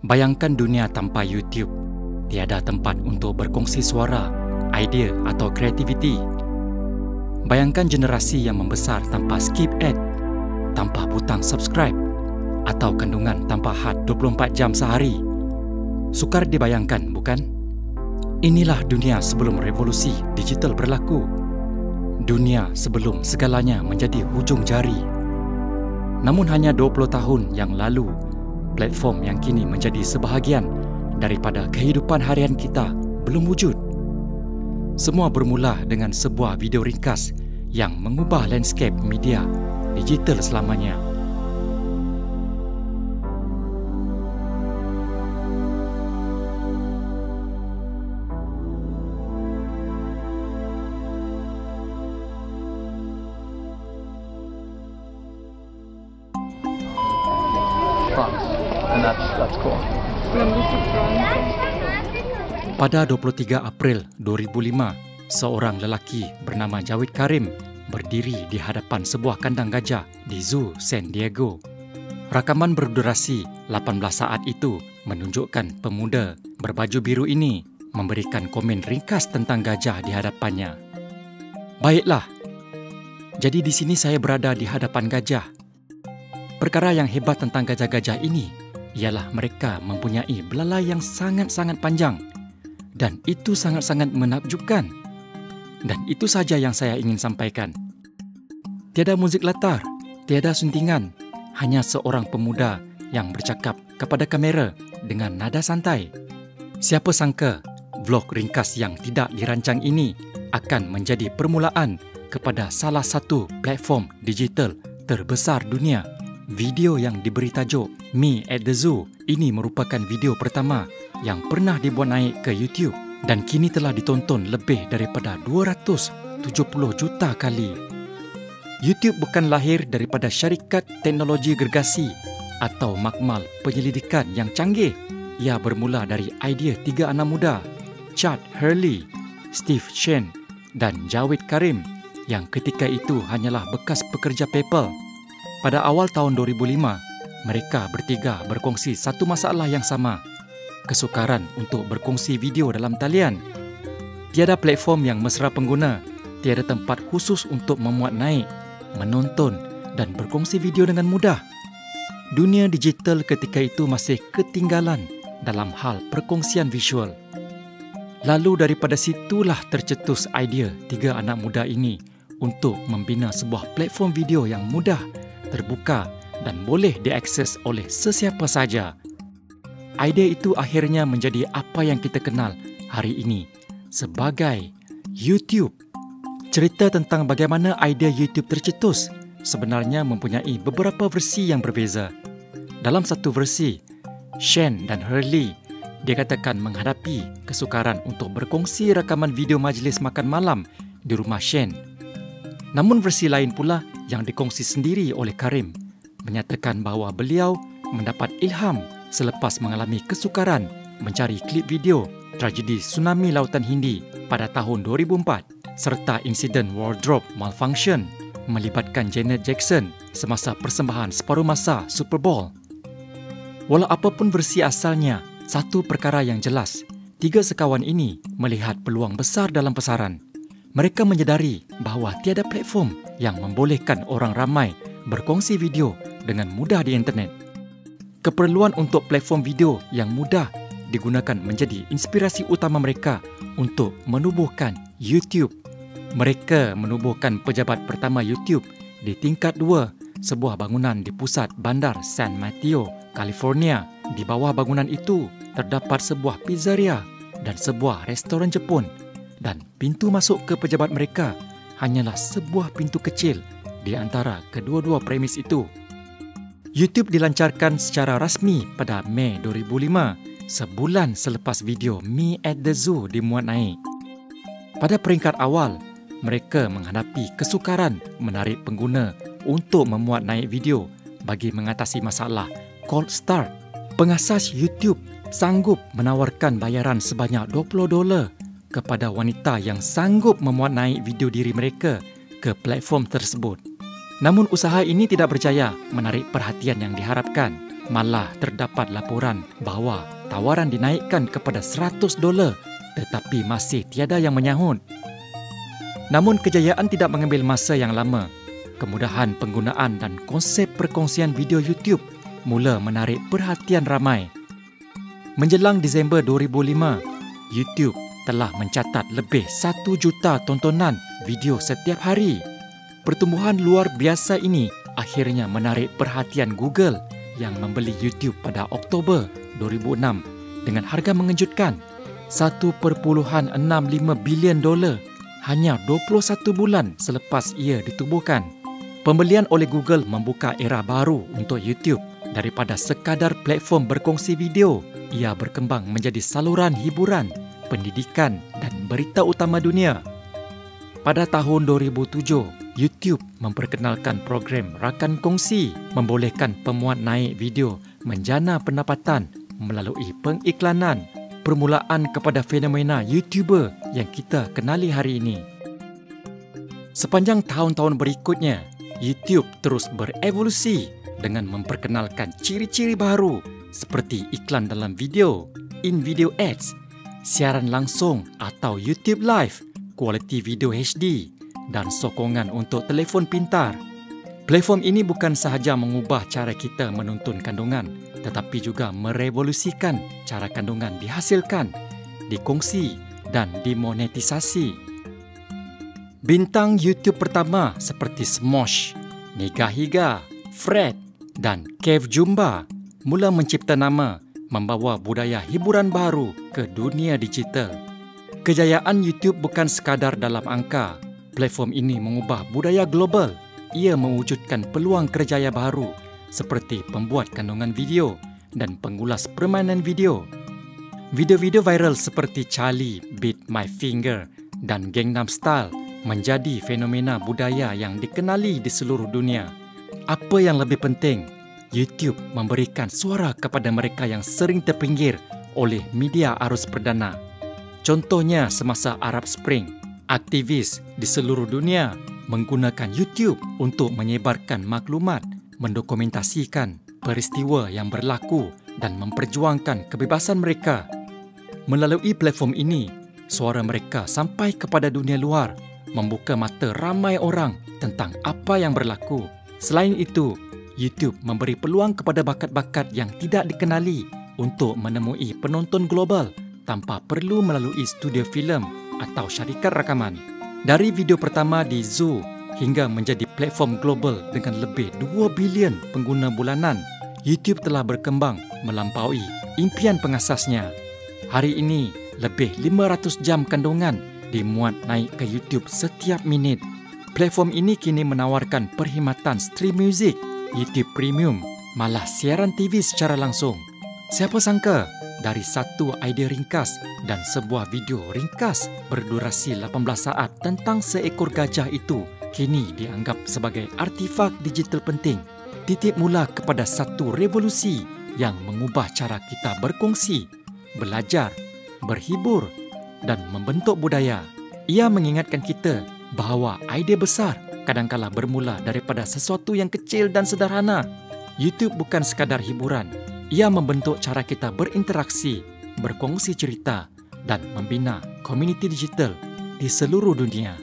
Bayangkan dunia tanpa YouTube. Tiada tempat untuk berkongsi suara, idea atau kreativiti. Bayangkan generasi yang membesar tanpa skip ad, tanpa butang subscribe atau kandungan tanpa had 24 jam sehari. Sukar dibayangkan, bukan? Inilah dunia sebelum revolusi digital berlaku. Dunia sebelum segalanya menjadi hujung jari. Namun hanya 20 tahun yang lalu, platform yang kini menjadi sebahagian daripada kehidupan harian kita belum wujud. Semua bermula dengan sebuah video ringkas yang mengubah landscape media digital selamanya. And that's cool. Pada 23 April 2005, seorang lelaki bernama Jawid Karim berdiri di hadapan sebuah kandang gajah di Zoo San Diego. Rakaman berdurasi 18 saat itu menunjukkan pemuda berbaju biru ini memberikan komen ringkas tentang gajah di hadapannya. Baiklah, jadi di sini saya berada di hadapan gajah. Perkara yang hebat tentang gajah-gajah ini ialah mereka mempunyai belalai yang sangat-sangat panjang dan itu sangat-sangat menakjubkan. Dan itu saja yang saya ingin sampaikan. Tiada muzik latar, tiada suntingan, hanya seorang pemuda yang bercakap kepada kamera dengan nada santai. Siapa sangka vlog ringkas yang tidak dirancang ini akan menjadi permulaan kepada salah satu platform digital terbesar dunia. Video yang diberi tajuk Me at the Zoo ini merupakan video pertama yang pernah dibuat naik ke YouTube dan kini telah ditonton lebih daripada 270 juta kali. YouTube bukan lahir daripada syarikat teknologi gergasi atau makmal penyelidikan yang canggih. Ia bermula dari idea tiga anak muda, Chad Hurley, Steve Chen dan Jawid Karim yang ketika itu hanyalah bekas pekerja PayPal. Pada awal tahun 2005, mereka bertiga berkongsi satu masalah yang sama, kesukaran untuk berkongsi video dalam talian. Tiada platform yang mesra pengguna, tiada tempat khusus untuk memuat naik, menonton dan berkongsi video dengan mudah. Dunia digital ketika itu masih ketinggalan dalam hal perkongsian visual. Lalu daripada situlah tercetus idea tiga anak muda ini untuk membina sebuah platform video yang mudah, terbuka dan boleh diakses oleh sesiapa saja. Idea itu akhirnya menjadi apa yang kita kenal hari ini sebagai YouTube. Cerita tentang bagaimana idea YouTube tercetus sebenarnya mempunyai beberapa versi yang berbeza. Dalam satu versi, Shen dan Hurley dikatakan menghadapi kesukaran untuk berkongsi rakaman video majlis makan malam di rumah Shen. Namun versi lain pula yang dikongsi sendiri oleh Karim menyatakan bahawa beliau mendapat ilham selepas mengalami kesukaran mencari klip video tragedi tsunami Lautan Hindi pada tahun 2004 serta insiden wardrobe malfunction melibatkan Janet Jackson semasa persembahan separuh masa Super Bowl. Walau apapun versi asalnya, satu perkara yang jelas, tiga sekawan ini melihat peluang besar dalam pasaran. Mereka menyedari bahawa tiada platform yang membolehkan orang ramai berkongsi video dengan mudah di internet. Keperluan untuk platform video yang mudah digunakan menjadi inspirasi utama mereka untuk menubuhkan YouTube. Mereka menubuhkan pejabat pertama YouTube di tingkat 2, sebuah bangunan di pusat bandar San Mateo, California. Di bawah bangunan itu terdapat sebuah pizzeria dan sebuah restoran Jepun. Dan pintu masuk ke pejabat mereka hanyalah sebuah pintu kecil di antara kedua-dua premis itu. YouTube dilancarkan secara rasmi pada Mei 2005, sebulan selepas video Me at the Zoo dimuat naik. Pada peringkat awal, mereka menghadapi kesukaran menarik pengguna untuk memuat naik video bagi mengatasi masalah cold start. Pengasas YouTube sanggup menawarkan bayaran sebanyak $20 kepada wanita yang sanggup memuat naik video diri mereka ke platform tersebut. Namun usaha ini tidak berjaya menarik perhatian yang diharapkan. malah terdapat laporan bahawa tawaran dinaikkan kepada $100, tetapi masih tiada yang menyahut. Namun kejayaan tidak mengambil masa yang lama. Kemudahan penggunaan dan konsep perkongsian video YouTube mula menarik perhatian ramai. Menjelang Disember 2005, YouTube telah mencatat lebih 1 juta tontonan video setiap hari. Pertumbuhan luar biasa ini akhirnya menarik perhatian Google yang membeli YouTube pada Oktober 2006 dengan harga mengejutkan $1.65 bilion hanya 21 bulan selepas ia ditubuhkan. Pembelian oleh Google membuka era baru untuk YouTube. Daripada sekadar platform berkongsi video, ia berkembang menjadi saluran hiburan, pendidikan dan berita utama dunia. Pada tahun 2007, YouTube memperkenalkan program rakan kongsi, membolehkan pemuat naik video menjana pendapatan melalui pengiklanan, permulaan kepada fenomena YouTuber yang kita kenali hari ini. Sepanjang tahun-tahun berikutnya, YouTube terus berevolusi dengan memperkenalkan ciri-ciri baru seperti iklan dalam video, in-video ads, siaran langsung atau YouTube Live, kualiti video HD dan sokongan untuk telefon pintar. Platform ini bukan sahaja mengubah cara kita menonton kandungan, tetapi juga merevolusikan cara kandungan dihasilkan, dikongsi dan dimonetisasi. Bintang YouTube pertama seperti Smosh, Nigahiga, Fred dan Kev Jumba mula mencipta nama, membawa budaya hiburan baru ke dunia digital. Kejayaan YouTube bukan sekadar dalam angka. Platform ini mengubah budaya global. Ia mewujudkan peluang kerjaya baru seperti pembuat kandungan video dan pengulas permainan video. Video-video viral seperti Charlie Beat My Finger dan Gangnam Style menjadi fenomena budaya yang dikenali di seluruh dunia. Apa yang lebih penting, YouTube memberikan suara kepada mereka yang sering terpinggir oleh media arus perdana. Contohnya semasa Arab Spring, aktivis di seluruh dunia menggunakan YouTube untuk menyebarkan maklumat, mendokumentasikan peristiwa yang berlaku dan memperjuangkan kebebasan mereka. Melalui platform ini, suara mereka sampai kepada dunia luar, membuka mata ramai orang tentang apa yang berlaku. Selain itu, YouTube memberi peluang kepada bakat-bakat yang tidak dikenali untuk menemui penonton global tanpa perlu melalui studio filem atau syarikat rakaman. Dari video pertama di Zoo hingga menjadi platform global dengan lebih 2 bilion pengguna bulanan, YouTube telah berkembang melampaui impian pengasasnya. Hari ini, lebih 500 jam kandungan dimuat naik ke YouTube setiap minit. Platform ini kini menawarkan perkhidmatan stream muzik, YouTube Premium, malah siaran TV secara langsung. Siapa sangka dari satu idea ringkas dan sebuah video ringkas berdurasi 18 saat tentang seekor gajah itu kini dianggap sebagai artifak digital penting. Titik mula kepada satu revolusi yang mengubah cara kita berkongsi, belajar, berhibur dan membentuk budaya. Ia mengingatkan kita bahawa idea besar kadangkala bermula daripada sesuatu yang kecil dan sederhana. YouTube bukan sekadar hiburan. Ia membentuk cara kita berinteraksi, berkongsi cerita dan membina komuniti digital di seluruh dunia.